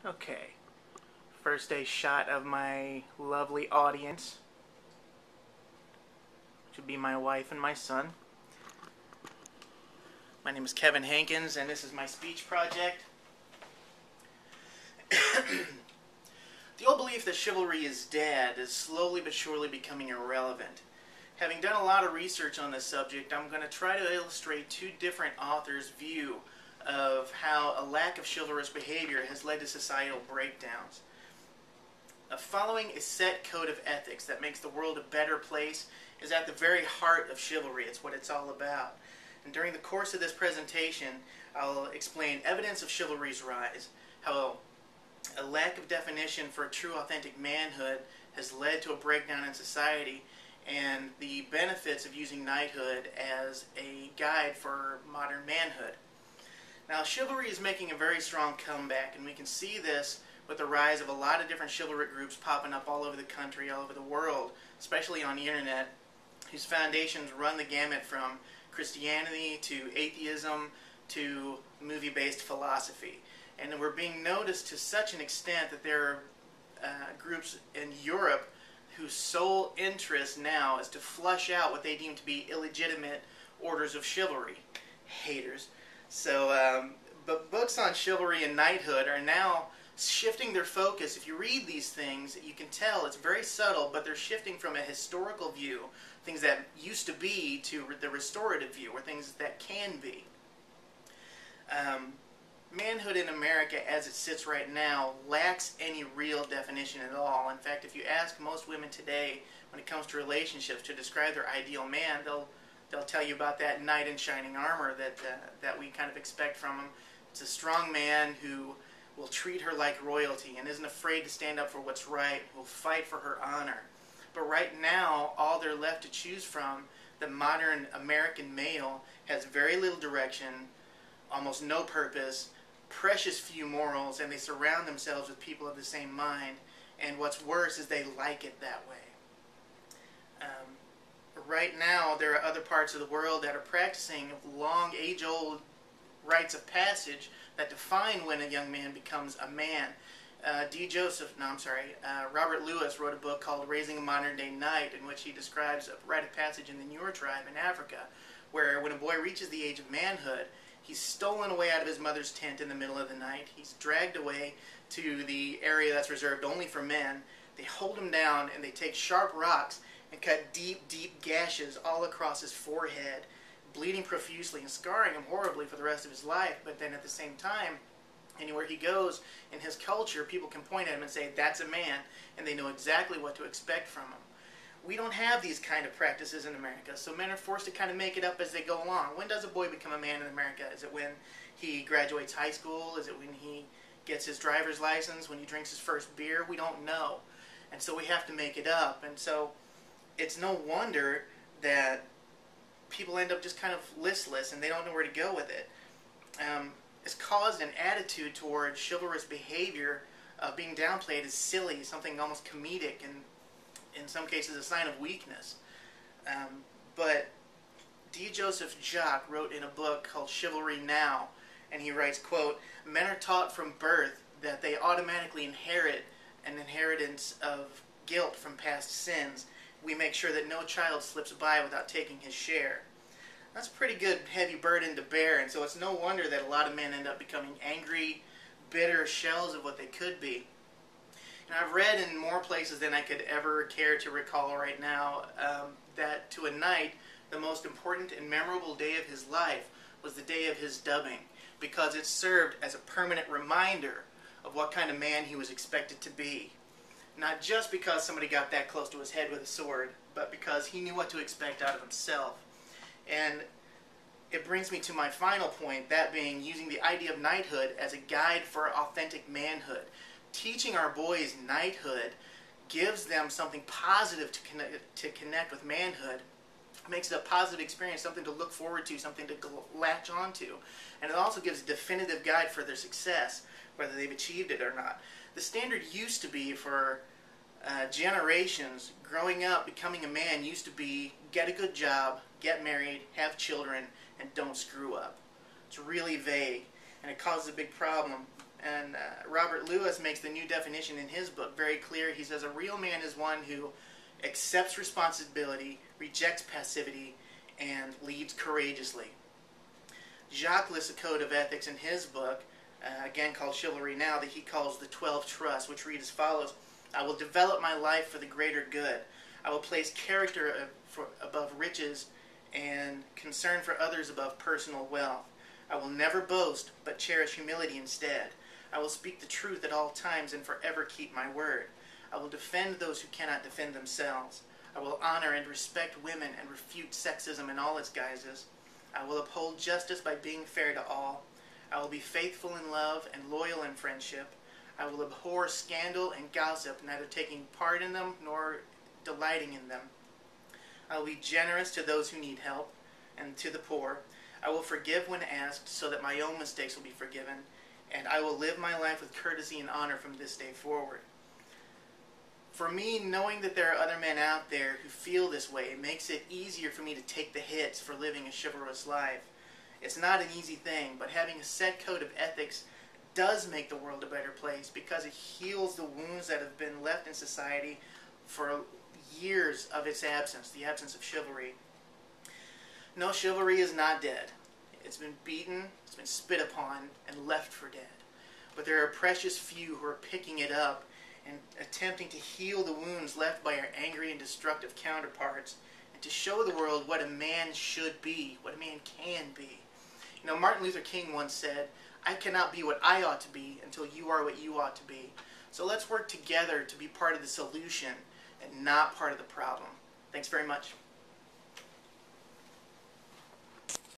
Okay, first a shot of my lovely audience, which would be my wife and my son. My name is Kevin Hankins, and this is my speech project. The old belief that chivalry is dead is slowly but surely becoming irrelevant. Having done a lot of research on this subject, I'm going to try to illustrate two different authors' view of how a lack of chivalrous behavior has led to societal breakdowns. Following a set code of ethics that makes the world a better place is at the very heart of chivalry. It's what it's all about. And during the course of this presentation, I'll explain evidence of chivalry's rise, how a lack of definition for a true authentic manhood has led to a breakdown in society, and the benefits of using knighthood as a guide for modern manhood. Now, chivalry is making a very strong comeback, and we can see this with the rise of a lot of different chivalric groups popping up all over the country, all over the world, especially on the internet, whose foundations run the gamut from Christianity to atheism to movie-based philosophy. And we're being noticed to such an extent that there are groups in Europe whose sole interest now is to flush out what they deem to be illegitimate orders of chivalry. Haters. So, but books on chivalry and knighthood are now shifting their focus. If you read these things, you can tell it's very subtle, but they're shifting from a historical view, things that used to be, to the restorative view, or things that can be. Manhood in America, as it sits right now, lacks any real definition at all. In fact, if you ask most women today, when it comes to relationships, to describe their ideal man, they'll tell you about that knight in shining armor that we kind of expect from them. It's a strong man who will treat her like royalty and isn't afraid to stand up for what's right, will fight for her honor. But right now, all they're left to choose from, the modern American male, has very little direction, almost no purpose, precious few morals, and they surround themselves with people of the same mind, and what's worse is they like it that way. Right now, there are other parts of the world that are practicing long, age-old rites of passage that define when a young man becomes a man. Robert Lewis wrote a book called Raising a Modern-Day Knight, in which he describes a rite of passage in the Nuer tribe in Africa, where when a boy reaches the age of manhood, he's stolen away out of his mother's tent in the middle of the night. He's dragged away to the area that's reserved only for men. They hold him down and they take sharp rocks and cut deep, deep gashes all across his forehead, bleeding profusely and scarring him horribly for the rest of his life. But then at the same time, anywhere he goes in his culture, people can point at him and say, that's a man, and they know exactly what to expect from him. We don't have these kind of practices in America, so men are forced to kind of make it up as they go along. When does a boy become a man in America? Is it when he graduates high school? Is it when he gets his driver's license? When he drinks his first beer? We don't know. And so we have to make it up. And so it's no wonder that people end up just kind of listless and they don't know where to go with it. It's caused an attitude toward chivalrous behavior being downplayed as silly, something almost comedic, and in some cases a sign of weakness. But D. Joseph Jock wrote in a book called Chivalry Now, and he writes, quote, "Men are taught from birth that they automatically inherit an inheritance of guilt from past sins. We make sure that no child slips by without taking his share." That's a pretty good heavy burden to bear, and so it's no wonder that a lot of men end up becoming angry, bitter shells of what they could be. And I've read in more places than I could ever care to recall right now that to a knight, the most important and memorable day of his life was the day of his dubbing, because it served as a permanent reminder of what kind of man he was expected to be. Not just because somebody got that close to his head with a sword, but because he knew what to expect out of himself. And it brings me to my final point, that being using the idea of knighthood as a guide for authentic manhood. Teaching our boys knighthood gives them something positive to connect with manhood, makes it a positive experience, something to look forward to, something to latch onto. And it also gives a definitive guide for their success, whether they've achieved it or not. The standard used to be for generations, growing up, becoming a man used to be get a good job, get married, have children, and don't screw up. It's really vague, and it causes a big problem. And Robert Robert Lewis makes the new definition in his book very clear. He says, a real man is one who accepts responsibility, rejects passivity, and leads courageously. Jacques lists a code of ethics in his book, again called Chivalry Now, that he calls the 12 Trusts, which read as follows: I will develop my life for the greater good. I will place character above riches and concern for others above personal wealth. I will never boast, but cherish humility instead. I will speak the truth at all times and forever keep my word. I will defend those who cannot defend themselves. I will honor and respect women and refute sexism in all its guises. I will uphold justice by being fair to all. I will be faithful in love and loyal in friendship. I will abhor scandal and gossip, neither taking part in them nor delighting in them. I will be generous to those who need help and to the poor. I will forgive when asked, so that my own mistakes will be forgiven. And I will live my life with courtesy and honor from this day forward. For me, knowing that there are other men out there who feel this way makes it easier for me to take the hits for living a chivalrous life. It's not an easy thing, but having a set code of ethics does make the world a better place because it heals the wounds that have been left in society for years of its absence, the absence of chivalry. No, chivalry is not dead. It's been beaten, it's been spit upon, and left for dead. But there are precious few who are picking it up and attempting to heal the wounds left by our angry and destructive counterparts, and to show the world what a man should be, what a man can be. You know, Martin Luther King once said, I cannot be what I ought to be until you are what you ought to be. So let's work together to be part of the solution and not part of the problem. Thanks very much.